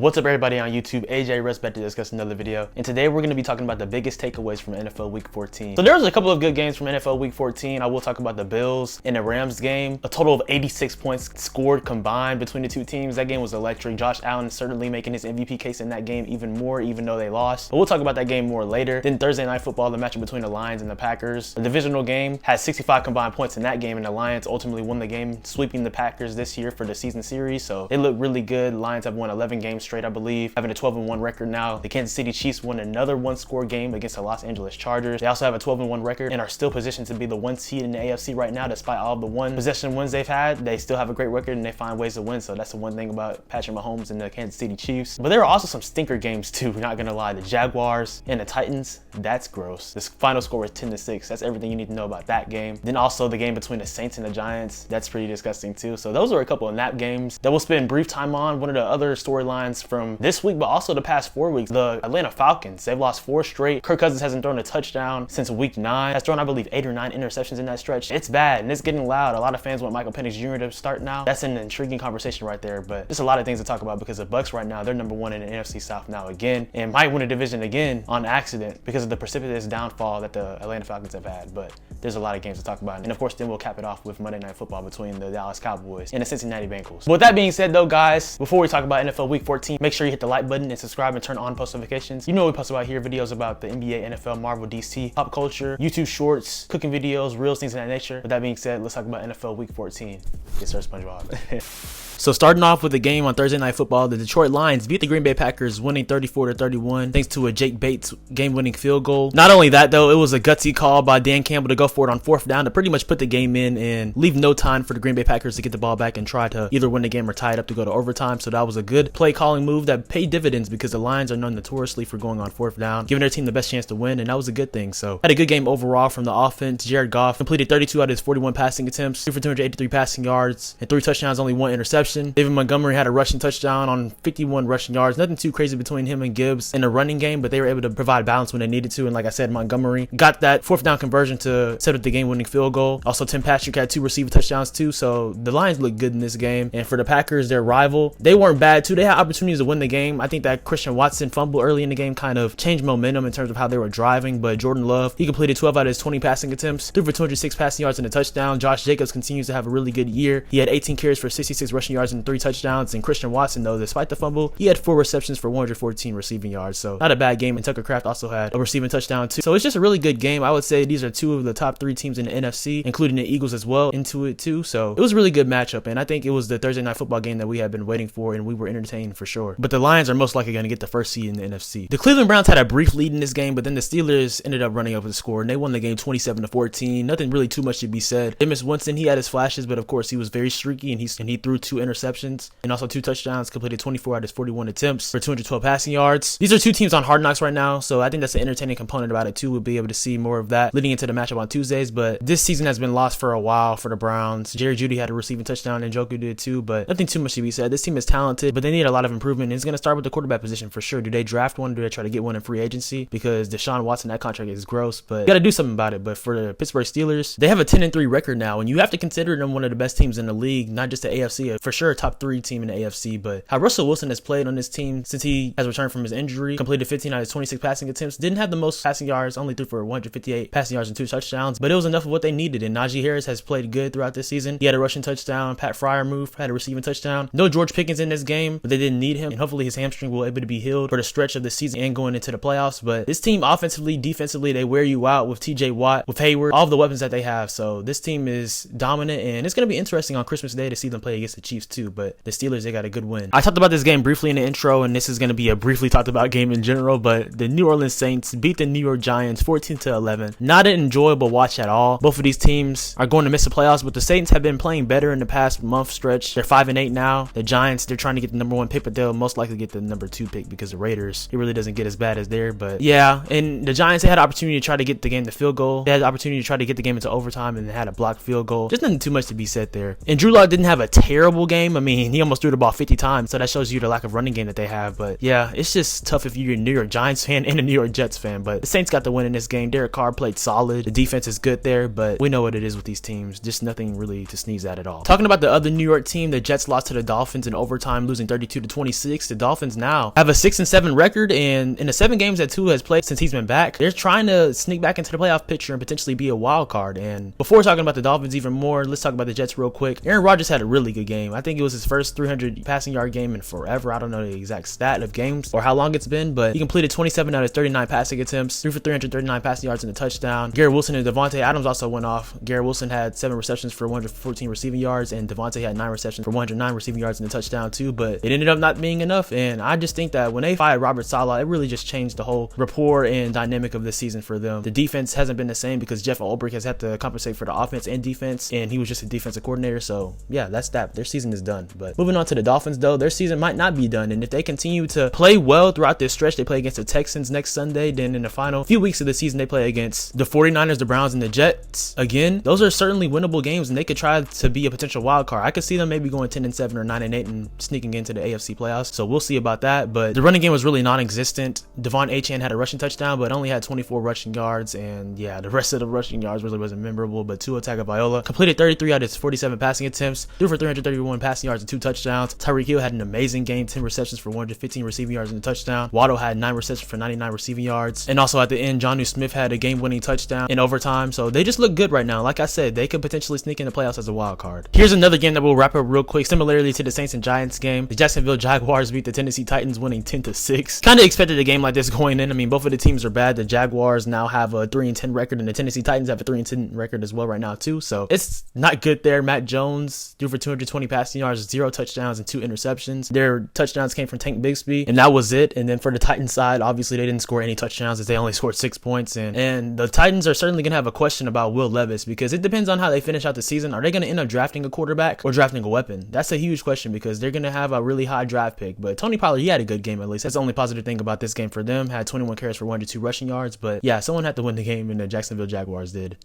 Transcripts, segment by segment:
What's up everybody on YouTube? AJ Russ back to discuss another video. And today we're going to be talking about the biggest takeaways from NFL Week 14. So there was a couple of good games from NFL Week 14. I will talk about the Bills and the Rams game. A total of 86 points scored combined between the two teams. That game was electric. Josh Allen certainly making his MVP case in that game even more, even though they lost. But we'll talk about that game more later. Then Thursday Night Football, the matchup between the Lions and the Packers. The divisional game had 65 combined points in that game, and the Lions ultimately won the game, sweeping the Packers this year for the season series. So they look really good. Lions have won 11 games straight, I believe, having a 12-1 record now. The Kansas City Chiefs won another one-score game against the Los Angeles Chargers. They also have a 12-1 record and are still positioned to be the 1 seed in the AFC right now. Despite all the one possession wins they've had, they still have a great record and they find ways to win. So that's the one thing about Patrick Mahomes and the Kansas City Chiefs. But there are also some stinker games too, not gonna lie. The Jaguars and the Titans, that's gross. This final score was 10-6. That's everything you need to know about that game. Then also the game between the Saints and the Giants, that's pretty disgusting too. So those are a couple of nap games that we'll spend brief time on. One of the other storylines from this week, but also the past 4 weeks, the Atlanta Falcons. They've lost 4 straight. Kirk Cousins hasn't thrown a touchdown since week 9. Has thrown, I believe, 8 or 9 interceptions in that stretch. It's bad and it's getting loud. A lot of fans want Michael Penix Jr. to start now. That's an intriguing conversation right there, but there's a lot of things to talk about because the Bucs right now, they're number 1 in the NFC South now again, and might win a division again on accident because of the precipitous downfall that the Atlanta Falcons have had. But there's a lot of games to talk about, and of course then we'll cap it off with Monday Night Football between the Dallas Cowboys and the Cincinnati Bengals. But with that being said though, guys, before we talk about NFL Week 14, make sure you hit the like button and subscribe and turn on post notifications. You know we post about here videos about the NBA, NFL, Marvel, DC, pop culture, YouTube shorts, cooking videos, reels, things of that nature. With that being said, let's talk about NFL Week 14. Yes sir, SpongeBob. So starting off with the game on Thursday Night Football, the Detroit Lions beat the Green Bay Packers, winning 34-31 thanks to a Jake Bates game-winning field goal. Not only that though, it was a gutsy call by Dan Campbell to go for it on 4th down to pretty much put the game in and leave no time for the Green Bay Packers to get the ball back and try to either win the game or tie it up to go to overtime. So that was a good play calling move that paid dividends because the Lions are known notoriously for going on 4th down, giving their team the best chance to win, and that was a good thing. So had a good game overall from the offense. Jared Goff completed 32 out of his 41 passing attempts, 3 for 283 passing yards, and 3 touchdowns, only 1 interception. David Montgomery had a rushing touchdown on 51 rushing yards. Nothing too crazy between him and Gibbs in the running game, but they were able to provide balance when they needed to. And like I said, Montgomery got that 4th down conversion to set up the game-winning field goal. Also, Tim Patrick had 2 receiving touchdowns too. So the Lions looked good in this game. And for the Packers, their rival, they weren't bad too. They had opportunities to win the game. I think that Christian Watson fumble early in the game kind of changed momentum in terms of how they were driving. But Jordan Love, he completed 12 out of his 20 passing attempts, 3 for 206 passing yards and a touchdown. Josh Jacobs continues to have a really good year. He had 18 carries for 66 rushing yards and 3 touchdowns. And Christian Watson, though, despite the fumble, he had 4 receptions for 114 receiving yards. So not a bad game. And Tucker Kraft also had a receiving touchdown too. So it's just a really good game. I would say these are 2 of the top 3 teams in the NFC, including the Eagles as well into it too. So it was a really good matchup. And I think it was the Thursday Night Football game that we had been waiting for, and we were entertained for sure. But the Lions are most likely going to get the 1st seed in the NFC. The Cleveland Browns had a brief lead in this game, but then the Steelers ended up running over the score, and they won the game 27-14. Nothing really too much to be said. Jameis Winston, he had his flashes, but of course he was very streaky, and he threw 2 interceptions and also 2 touchdowns, completed 24 out of his 41 attempts for 212 passing yards. These are 2 teams on Hard Knocks right now, so I think that's an entertaining component about it too. We'll be able to see more of that leading into the matchup on Tuesdays, but this season has been lost for a while for the Browns. Jerry Jeudy had a receiving touchdown and Njoku did too, but nothing too much to be said. This team is talented, but they need a lot of improvement, and it's going to start with the quarterback position for sure. Do they draft one? Do they try to get one in free agency? Because Deshaun Watson, that contract is gross, but you got to do something about it. But for the Pittsburgh Steelers, they have a 10-3 record now, and you have to consider them one of the best teams in the league, not just the AFC, for sure a top 3 team in the AFC. But how Russell Wilson has played on this team since he has returned from his injury, completed 15 out of 26 passing attempts, didn't have the most passing yards, only threw for 158 passing yards and 2 touchdowns, but it was enough of what they needed. And Najee Harris has played good throughout this season. He had a rushing touchdown. Pat Freiermuth had a receiving touchdown. No George Pickens in this game, but they didn't need him, and hopefully his hamstring will be able to be healed for the stretch of the season and going into the playoffs. But this team offensively, defensively, they wear you out with TJ Watt, with Hayward, all of the weapons that they have. So this team is dominant, and it's going to be interesting on Christmas Day to see them play against the Chiefs too. But the Steelers, they got a good win. I talked about this game briefly in the intro, and this is going to be a briefly talked about game in general, but the New Orleans Saints beat the New York Giants 14-11. Not an enjoyable watch at all. Both of these teams are going to miss the playoffs, but the Saints have been playing better in the past month stretch. They're 5-8 now. The Giants, they're trying to get the number 1 pick, but they'll most likely get the number 2 pick because the Raiders, it really doesn't get as bad as there. But yeah, and the Giants, they had an opportunity to try to get the game to field goal. They had the opportunity to try to get the game into overtime, and they had a blocked field goal. Just nothing too much to be said there. And Drew Lock didn't have a terrible game. I mean, he almost threw the ball 50 times, so that shows you the lack of running game that they have. But yeah, it's just tough if you're a New York Giants fan and a New York Jets fan. But the Saints got the win in this game. Derek Carr played solid. The defense is good there, but we know what it is with these teams. Just nothing really to sneeze at all. Talking about the other New York team, the Jets lost to the Dolphins in overtime, losing 32-27. 36. The Dolphins now have a 6-7 record, and in the 7 games that Tua has played since he's been back, they're trying to sneak back into the playoff picture and potentially be a wild card. And before talking about the Dolphins even more, let's talk about the Jets real quick. Aaron Rodgers had a really good game. I think it was his first 300 passing yard game in forever. I don't know the exact stat of games or how long it's been, but he completed 27 out of 39 passing attempts, threw for 339 passing yards and a touchdown. Garrett Wilson and Devontae Adams also went off. Garrett Wilson had 7 receptions for 114 receiving yards, and Devontae had 9 receptions for 109 receiving yards and a touchdown too, but it ended up not being enough. And I just think that when they fired Robert Saleh, it really just changed the whole rapport and dynamic of this season for them. The defense hasn't been the same because Jeff Ulbrich has had to compensate for the offense and defense, and he was just a defensive coordinator. So yeah, that's that. Their season is done. But moving on to the Dolphins though, their season might not be done, and if they continue to play well throughout this stretch, they play against the Texans next Sunday, then in the final few weeks of the season they play against the 49ers, the Browns, and the Jets again. Those are certainly winnable games, and they could try to be a potential wild card. I could see them maybe going 10-7 or 9-8 and sneaking into the AFC playoffs, so we'll see about that. But the running game was really non-existent. Devon Achane had a rushing touchdown but only had 24 rushing yards, and yeah, the rest of the rushing yards really wasn't memorable. But Tua Tagovailoa completed 33 out of his 47 passing attempts, threw for 331 passing yards and 2 touchdowns. Tyreek Hill had an amazing game, 10 receptions for 115 receiving yards and a touchdown. Waddle had 9 receptions for 99 receiving yards, and also at the end, Jonnu Smith had a game-winning touchdown in overtime. So they just look good right now. Like I said, they could potentially sneak in the playoffs as a wild card. Here's another game that we'll wrap up real quick. Similarly to the Saints and Giants game, the Jacksonville Jaguars beat the Tennessee Titans, winning 10-6. Kind of expected a game like this going in. I mean, both of the teams are bad. The Jaguars now have a 3-10 record, and the Tennessee Titans have a 3-10 record as well right now too. So it's not good there. Matt Jones threw for 220 passing yards, 0 touchdowns, and 2 interceptions. Their touchdowns came from Tank Bigsby, and that was it. And then for the Titans side, obviously they didn't score any touchdowns as they only scored 6 points. And the Titans are certainly going to have a question about Will Levis, because it depends on how they finish out the season. Are they going to end up drafting a quarterback or drafting a weapon? That's a huge question because they're going to have a really high draft pick. But Tony Pollard, he had a good game at least. That's the only positive thing about this game for them. Had 21 carries for 102 rushing yards. But yeah, someone had to win the game, and the Jacksonville Jaguars did.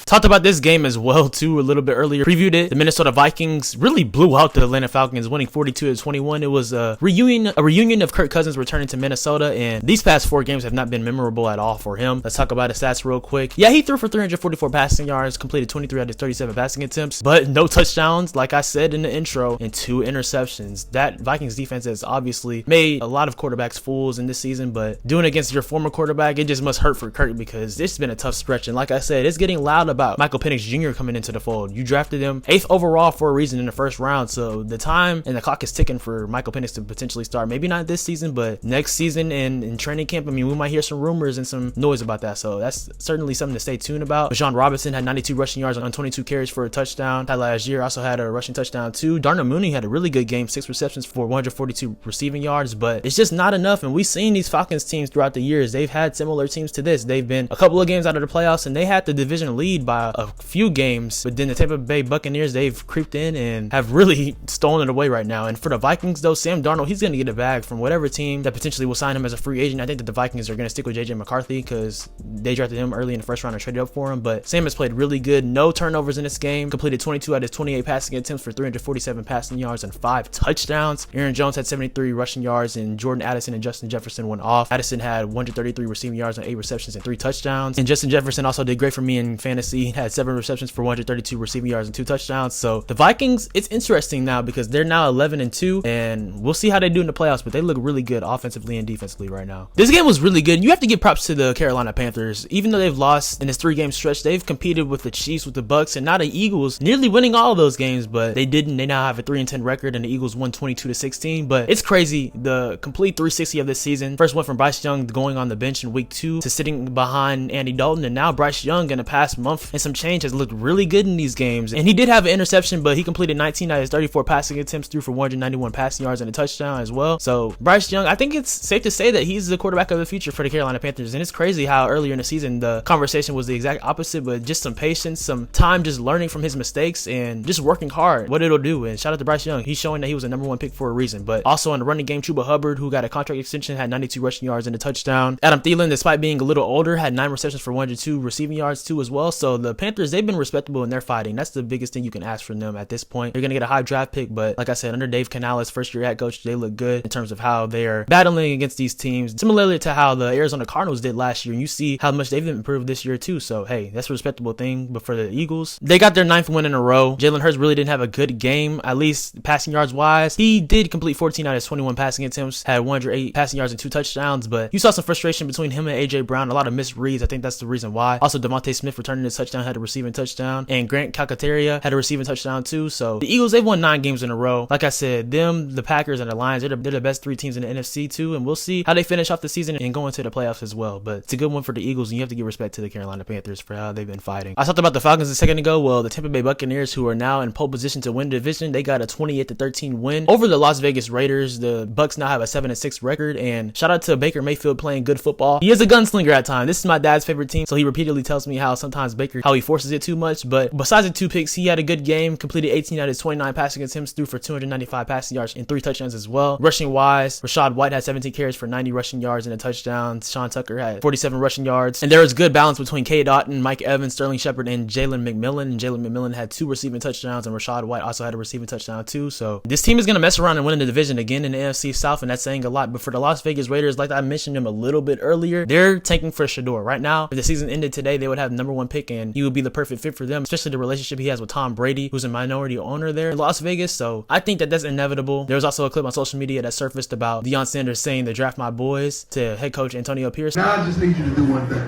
Talked about this game as well too a little bit earlier. Previewed it. The Minnesota Vikings really blew out the Atlanta Falcons, winning 42-21. It was a reunion of Kirk Cousins returning to Minnesota, and these past 4 games have not been memorable at all for him. Let's talk about his stats real quick. Yeah, he threw for 344 passing yards, completed 23 out of 37 passing attempts, but no touchdowns, like I said in the intro, and 2 interceptions. That Vikings defense has obviously made a lot of quarterbacks fools in this season, but doing it against your former quarterback, it just must hurt for Kirk because it's been a tough stretch. And like I said, it's getting loud about Michael Penix Jr. coming into the fold. You drafted him 8th overall for a reason in the first round, so the time and the clock is ticking for Michael Penix to potentially start. Maybe not this season, but next season and in training camp. I mean, we might hear some rumors and some noise about that, so that's certainly something to stay tuned about. Bijan Robinson had 92 rushing yards on 22 carries for a touchdown. Ty Algier also had a rushing touchdown too. Darnell Mooney had a really good game, 6 receptions for 142 receiving yards, but it's just not enough. And we've seen these Falcons teams throughout the years. They've had similar teams to this. They've been a couple of games out of the playoffs, and they had the division lead by a few games, but then the Tampa Bay Buccaneers, they've creeped in and have really stolen it away right now. And for the Vikings though, Sam Darnold, he's going to get a bag from whatever team that potentially will sign him as a free agent. I think that the Vikings are going to stick with JJ McCarthy because they drafted him early in the first round and traded up for him. But Sam has played really good. No turnovers in this game. Completed 22 out of his 28 passing attempts for 347 passing yards and 5 touchdowns. Aaron Jones had 73 rushing yards, and Jordan Addison and Justin Jefferson went off. Addison had 133 receiving yards on 8 receptions and 3 touchdowns. And Justin Jefferson also did great for me in fantasy. He had 7 receptions for 132 receiving yards and 2 touchdowns. So the Vikings, it's interesting now because they're now 11-2, and we'll see how they do in the playoffs, but they look really good offensively and defensively right now. This game was really good. You have to give props to the Carolina Panthers. Even though they've lost in this 3-game stretch, they've competed with the Chiefs, with the Bucs, and now the Eagles, nearly winning all of those games, but they didn't. They now have a 3-10 record, and the Eagles won 22-16. But it's crazy, the complete 360 of this season. First went from Bryce Young going on the bench in week 2 to sitting behind Andy Dalton, and now Bryce Young in the past month and some change has looked really good in these games. And he did have an interception, but he completed 19 out of his 34 passing attempts, threw for 191 passing yards and a touchdown as well. So Bryce Young, I think it's safe to say that he's the quarterback of the future for the Carolina Panthers. And it's crazy how earlier in the season the conversation was the exact opposite, but just some patience, some time just learning from his mistakes and just working hard, what it'll do. And shout out to Bryce Young. He's showing that he was a #1 pick for a reason. But also in the running game, Chuba Hubbard, who got a contract extension, had 92 rushing yards and a touchdown. Adam Thielen, despite being a little older, had 9 receptions for 102 receiving yards too as well. So So the Panthers, they've been respectable in their fighting. That's the biggest thing you can ask from them at this point. They're going to get a high draft pick, but like I said, under Dave Canales, first year head coach, they look good in terms of how they're battling against these teams, similarly to how the Arizona Cardinals did last year. And you see how much they've improved this year too. So hey, that's a respectable thing. But for the Eagles, they got their 9th win in a row. Jalen Hurts really didn't have a good game, at least passing yards wise. He did complete 14 out of his 21 passing attempts, had 108 passing yards and 2 touchdowns, but you saw some frustration between him and AJ Brown, a lot of missed reads. I think that's the reason why. Also, Devontae Smith returning his touchdown, had a receiving touchdown, and Grant Calcaterra had a receiving touchdown too. So the Eagles, they've won 9 games in a row. Like I said, them, the Packers, and the Lions, they're the best 3 teams in the NFC too, and we'll see how they finish off the season and go into the playoffs as well. But it's a good one for the Eagles, and you have to give respect to the Carolina Panthers for how they've been fighting. I talked about the Falcons a second ago. Well, the Tampa Bay Buccaneers, who are now in pole position to win the division, they got a 28-13 win over the Las Vegas Raiders. The Bucs now have a 7-6 record, and shout out to Baker Mayfield playing good football. He is a gunslinger at times. This is my dad's favorite team, so he repeatedly tells me how sometimes how he forces it too much. But besides the 2 picks, he had a good game, completed 18 out of his 29 passing attempts, threw for 295 passing yards and 3 touchdowns as well. Rushing wise, Rashad White had 17 carries for 90 rushing yards and a touchdown. Sean Tucker had 47 rushing yards, and there was good balance between Cade Otton, Mike Evans, Sterling Shepard, and Jalen McMillan. And Jalen McMillan had 2 receiving touchdowns, and Rashad White also had a receiving touchdown too. So this team is going to mess around and win the division again in the NFC South, and that's saying a lot. But for the Las Vegas Raiders, like I mentioned them a little bit earlier, they're tanking for Shador. Right now, if the season ended today, they would have the #1 pick, and he would be the perfect fit for them, especially the relationship he has with Tom Brady, who's a minority owner there in Las Vegas. So I think that that's inevitable. There was also a clip on social media that surfaced about Deion Sanders saying to draft my boys to head coach Antonio Pierce. Now I just need you to do one thing.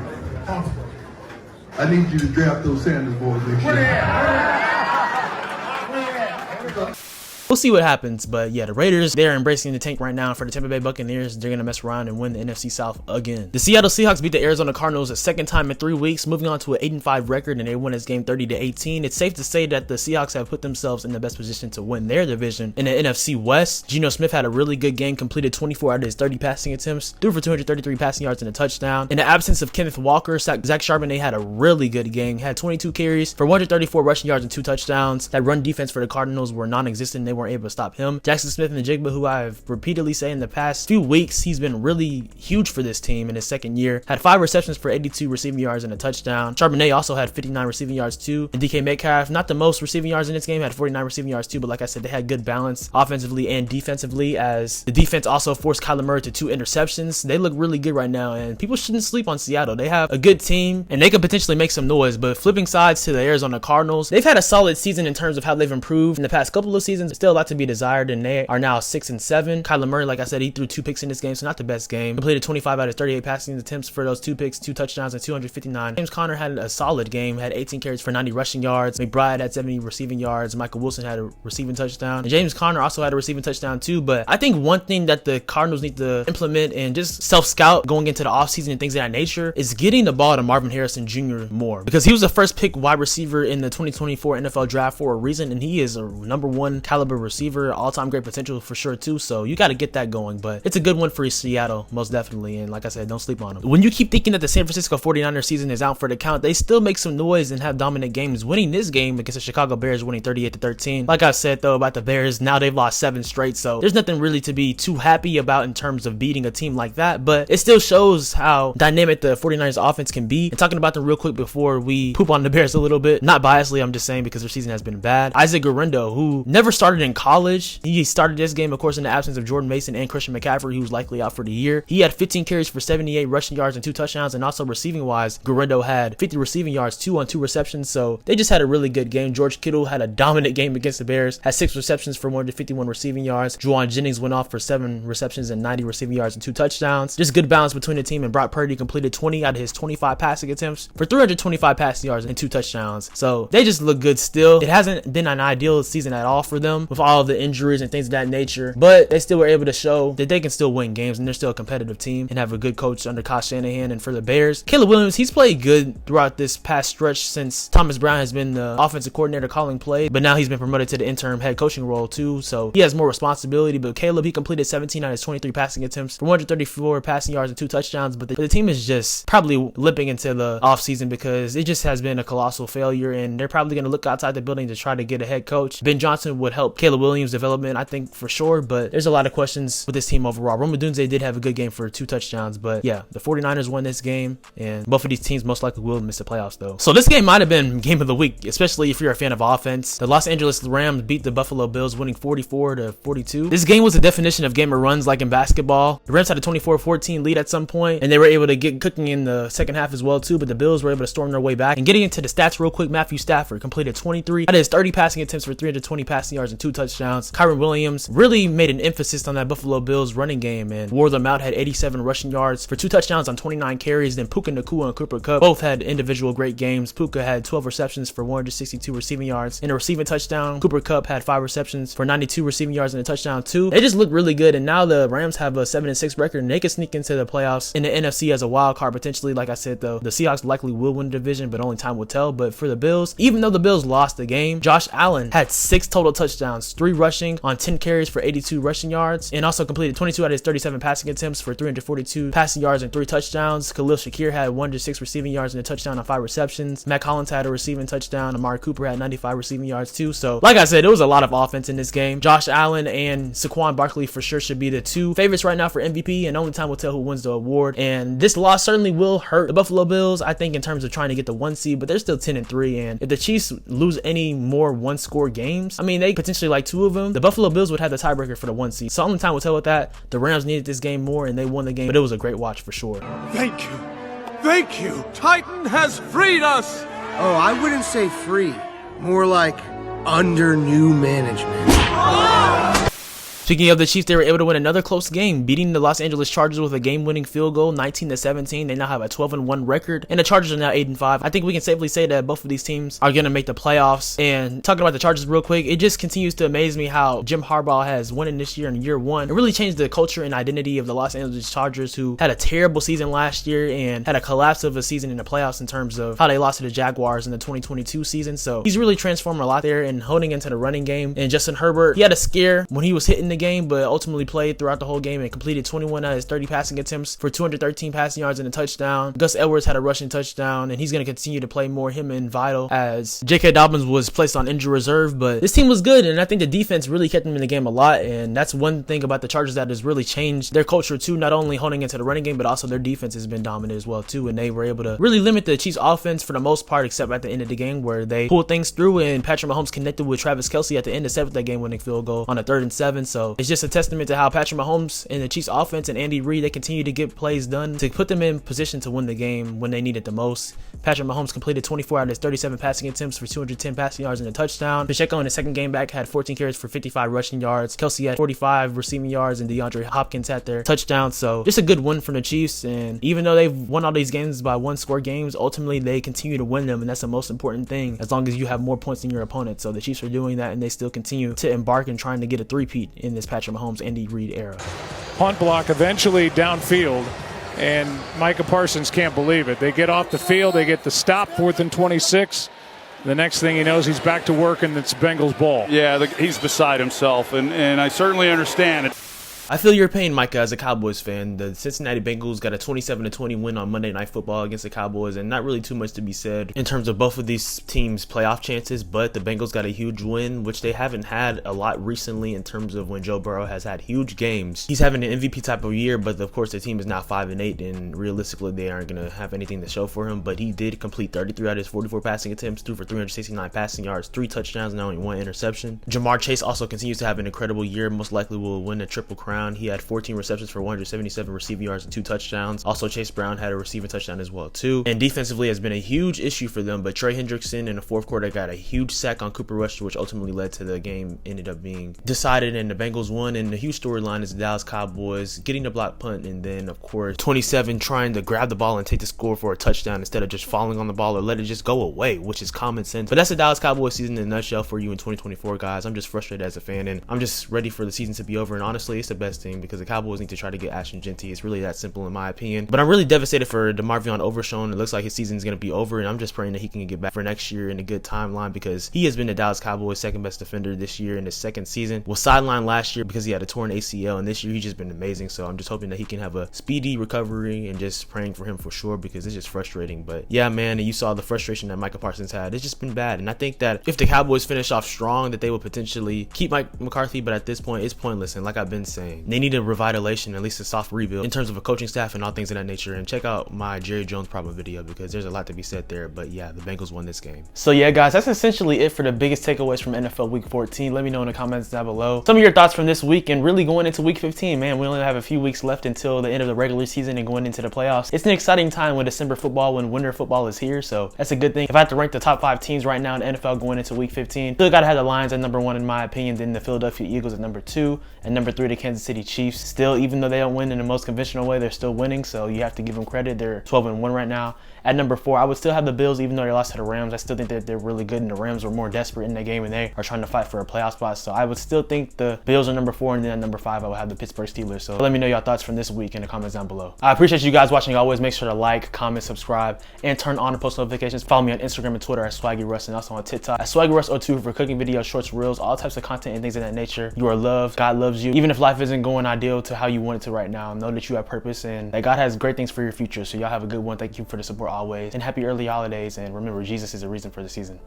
I need you to draft those Sanders boys next year. We'll see what happens, but yeah, the Raiders, they're embracing the tank right now. For the Tampa Bay Buccaneers, they're going to mess around and win the NFC South again. The Seattle Seahawks beat the Arizona Cardinals a second time in 3 weeks, moving on to an 8-5 record, and they won this game 30-18. It's safe to say that the Seahawks have put themselves in the best position to win their division in the NFC West. Geno Smith had a really good game, completed 24 out of his 30 passing attempts, threw for 233 passing yards and a touchdown. In the absence of Kenneth Walker, Zach Charbonnet had a really good game, had 22 carries for 134 rushing yards and 2 touchdowns. That run defense for the Cardinals were non-existent. They weren't able to stop him. Jackson Smith and the Jigba, who I've repeatedly said in the past few weeks, he's been really huge for this team in his second year. Had 5 receptions for 82 receiving yards and a touchdown. Charbonnet also had 59 receiving yards too. And DK Metcalf, not the most receiving yards in this game, had 49 receiving yards too, but like I said, they had good balance offensively and defensively, as the defense also forced Kyler Murray to 2 interceptions. They look really good right now, and people shouldn't sleep on Seattle. They have a good team, and they could potentially make some noise. But flipping sides to the Arizona Cardinals, they've had a solid season in terms of how they've improved in the past couple of seasons. Still a lot to be desired, and they are now 6-7. Kyler Murray, like I said, he threw 2 picks in this game, so not the best game. Completed 25 out of 38 passing attempts for those 2 picks, 2 touchdowns, and 259. James Conner had a solid game, had 18 carries for 90 rushing yards. McBride had 70 receiving yards. Michael Wilson had a receiving touchdown. And James Conner also had a receiving touchdown too. But I think one thing that the Cardinals need to implement and just self-scout going into the offseason and things of that nature is getting the ball to Marvin Harrison Jr. more, because he was the first pick wide receiver in the 2024 NFL draft for a reason, and he is a #1 caliber receiver, all-time great potential for sure too. So you got to get that going. But it's a good one for Seattle, most definitely. And like I said, don't sleep on them. When you keep thinking that the San Francisco 49ers season is out for the count, they still make some noise and have dominant games, winning this game against the Chicago Bears, winning 38-13. Like I said though about the Bears, now they've lost 7 straight, so there's nothing really to be too happy about in terms of beating a team like that. But it still shows how dynamic the 49ers offense can be. And talking about them real quick before we poop on the Bears a little bit, not biasly, I'm just saying because their season has been bad. Isaac Guerrero, who never started in college, he started this game of course in the absence of Jordan Mason and Christian McCaffrey, who's likely out for the year. He had 15 carries for 78 rushing yards and 2 touchdowns, and also receiving wise, Guerrero had 50 receiving yards, 2 on 2 receptions. So they just had a really good game. George Kittle had a dominant game against the Bears, had 6 receptions for 151 receiving yards. Juwan Jennings went off for 7 receptions and 90 receiving yards and 2 touchdowns. Just good balance between the team, and Brock Purdy completed 20 out of his 25 passing attempts for 325 passing yards and 2 touchdowns. So they just look good still. It hasn't been an ideal season at all for them with all of the injuries and things of that nature, but they still were able to show that they can still win games, and they're still a competitive team and have a good coach under Kyle Shanahan. And for the Bears, Caleb Williams, he's played good throughout this past stretch since Thomas Brown has been the offensive coordinator calling play, but now he's been promoted to the interim head coaching role too, so he has more responsibility. But Caleb, he completed 17 out of his 23 passing attempts for 134 passing yards and 2 touchdowns, but the team is just probably limping into the offseason because it just has been a colossal failure, and they're probably going to look outside the building to try to get a head coach. Ben Johnson would help Caleb Williams' development, I think for sure, but there's a lot of questions with this team overall. Rome Odunze did have a good game for 2 touchdowns, but yeah, the 49ers won this game, and both of these teams most likely will miss the playoffs though. So this game might have been game of the week, especially if you're a fan of offense. The Los Angeles Rams beat the Buffalo Bills, winning 44-42. This game was the definition of game of runs like in basketball. The Rams had a 24-14 lead at some point, and they were able to get cooking in the second half as well too, but the Bills were able to storm their way back. And getting into the stats real quick, Matthew Stafford completed 23 out of his 30 passing attempts for 320 passing yards and 2 touchdowns. Kyron Williams really made an emphasis on that Buffalo Bills running game and wore them out, had 87 rushing yards for 2 touchdowns on 29 carries. Then Puka Nacua and Cooper Kupp both had individual great games. Puka had 12 receptions for 162 receiving yards and a receiving touchdown. Cooper Kupp had 5 receptions for 92 receiving yards and a touchdown too. They just look really good, and now the Rams have a 7-6 record, and they can sneak into the playoffs in the NFC as a wild card potentially. Like I said though, the Seahawks likely will win the division, but only time will tell. But for the Bills, even though the Bills lost the game, Josh Allen had 6 total touchdowns, 3 rushing on 10 carries for 82 rushing yards, and also completed 22 out of his 37 passing attempts for 342 passing yards and 3 touchdowns. Khalil Shakir had 106 receiving yards and a touchdown on 5 receptions. Matt Collins had a receiving touchdown. Amari Cooper had 95 receiving yards too. So like I said, it was a lot of offense in this game. Josh Allen and Saquon Barkley for sure should be the 2 favorites right now for MVP, and only time will tell who wins the award. And this loss certainly will hurt the Buffalo Bills, I think, in terms of trying to get the 1 seed, but they're still 10-3, and if the Chiefs lose any more 1-score games, I mean, they potentially like 2 of them, the Buffalo Bills would have the tiebreaker for the 1 seed. So only time will tell with that. The Rams needed this game more, and they won the game, but it was a great watch for sure. Thank you. Thank you. Titan has freed us. Oh, I wouldn't say free. More like under new management. Speaking of the Chiefs, they were able to win another close game, beating the Los Angeles Chargers with a game-winning field goal, 19-17. They now have a 12-1 record, and the Chargers are now 8-5. I think we can safely say that both of these teams are going to make the playoffs. And talking about the Chargers real quick, it just continues to amaze me how Jim Harbaugh has won in this year in year 1. It really changed the culture and identity of the Los Angeles Chargers, who had a terrible season last year and had a collapse of a season in the playoffs in terms of how they lost to the Jaguars in the 2022 season. So he's really transformed a lot there and honing into the running game. And Justin Herbert, he had a scare when he was hitting the game, but ultimately played throughout the whole game and completed 21 out of his 30 passing attempts for 213 passing yards and a touchdown. Gus Edwards had a rushing touchdown, and he's going to continue to play more, him and Vital, as J.K. Dobbins was placed on injury reserve. But this team was good, and I think the defense really kept them in the game a lot, and that's one thing about the Chargers that has really changed their culture too, not only honing into the running game, but also their defense has been dominant as well too, and they were able to really limit the Chiefs offense for the most part, except at the end of the game where they pulled things through and Patrick Mahomes connected with Travis Kelce at the end to set up that game-winning field goal on a 3rd and 7. So it's just a testament to how Patrick Mahomes and the Chiefs offense and Andy Reid, they continue to get plays done to put them in position to win the game when they need it the most. Patrick Mahomes completed 24 out of his 37 passing attempts for 210 passing yards and a touchdown. Pacheco in the second game back had 14 carries for 55 rushing yards. Kelce had 45 receiving yards, and DeAndre Hopkins had their touchdown. So just a good win from the Chiefs, and even though they've won all these games by 1-score games, ultimately they continue to win them, and that's the most important thing as long as you have more points than your opponent. So the Chiefs are doing that, and they still continue to embark in trying to get a 3-peat in this Patrick Mahomes Andy Reid era. Punt block eventually downfield, and Micah Parsons can't believe it. They get off the field, they get the stop, 4th and 26. The next thing he knows, he's back to work, and it's Bengals ball. Yeah, he's beside himself, and I certainly understand it. I feel your pain, Micah, as a Cowboys fan. The Cincinnati Bengals got a 27-20 win on Monday Night Football against the Cowboys, and not really too much to be said in terms of both of these teams' playoff chances, but the Bengals got a huge win, which they haven't had a lot recently in terms of when Joe Burrow has had huge games. He's having an MVP type of year, but of course the team is now 5-8, and realistically they aren't going to have anything to show for him, but he did complete 33 out of his 44 passing attempts, threw for 369 passing yards, 3 touchdowns, and only 1 interception. Jamar Chase also continues to have an incredible year, most likely will win a Triple Crown. He had 14 receptions for 177 receiving yards and 2 touchdowns. Also, Chase Brown had a receiving touchdown as well too. And defensively has been a huge issue for them, but Trey Hendrickson in the 4th quarter got a huge sack on Cooper Rush, which ultimately led to the game ended up being decided and the Bengals won. And the huge storyline is the Dallas Cowboys getting the block punt, and then of course 27 trying to grab the ball and take the score for a touchdown instead of just falling on the ball or let it just go away, which is common sense. But that's the Dallas Cowboys season in a nutshell for you in 2024, guys. I'm just frustrated as a fan, and I'm just ready for the season to be over, and honestly it's the best best thing because the Cowboys need to try to get Ashton Genty. It's really that simple in my opinion. But I'm really devastated for DeMarvion Overshown. It looks like his season is going to be over, and I'm just praying that he can get back for next year in a good timeline because he has been the Dallas Cowboys' second best defender this year in his second season. Was sidelined last year because he had a torn ACL, and this year he's just been amazing. So I'm just hoping that he can have a speedy recovery and just praying for him for sure because it's just frustrating. But yeah, man, and you saw the frustration that Micah Parsons had. It's just been bad, and I think that if the Cowboys finish off strong, that they will potentially keep Mike McCarthy, but at this point it's pointless. And like I've been saying, they need a revitalization, at least a soft rebuild in terms of a coaching staff and all things of that nature. And check out my Jerry Jones problem video because there's a lot to be said there. But yeah, the Bengals won this game. So yeah, guys, that's essentially it for the biggest takeaways from NFL Week 14. Let me know in the comments down below some of your thoughts from this week and really going into Week 15. Man, we only have a few weeks left until the end of the regular season and going into the playoffs. It's an exciting time with December football when winter football is here, so that's a good thing. If I had to rank the top 5 teams right now in the NFL going into Week 15, still gotta have the Lions at number 1 in my opinion, then the Philadelphia Eagles at number 2, and number 3 the Kansas City Chiefs. Still, even though they don't win in the most conventional way, they're still winning, so you have to give them credit. They're 12-1 right now. At number 4, I would still have the Bills, even though they lost to the Rams. I still think that they're really good, and the Rams were more desperate in that game, and they are trying to fight for a playoff spot. So I would still think the Bills are number 4, and then at number 5, I would have the Pittsburgh Steelers. So let me know your thoughts from this week in the comments down below. I appreciate you guys watching. Always make sure to like, comment, subscribe, and turn on the post notifications. Follow me on Instagram and Twitter at SwaggyRuss, and also on TikTok at SwaggyRuss02 for cooking videos, shorts, reels, all types of content and things of that nature. You are loved. God loves you. Even if life isn't going ideal to how you want it to right now, know that you have purpose and that God has great things for your future. So y'all have a good one. Thank you for the support always, and happy early holidays. And remember, Jesus is the reason for the season.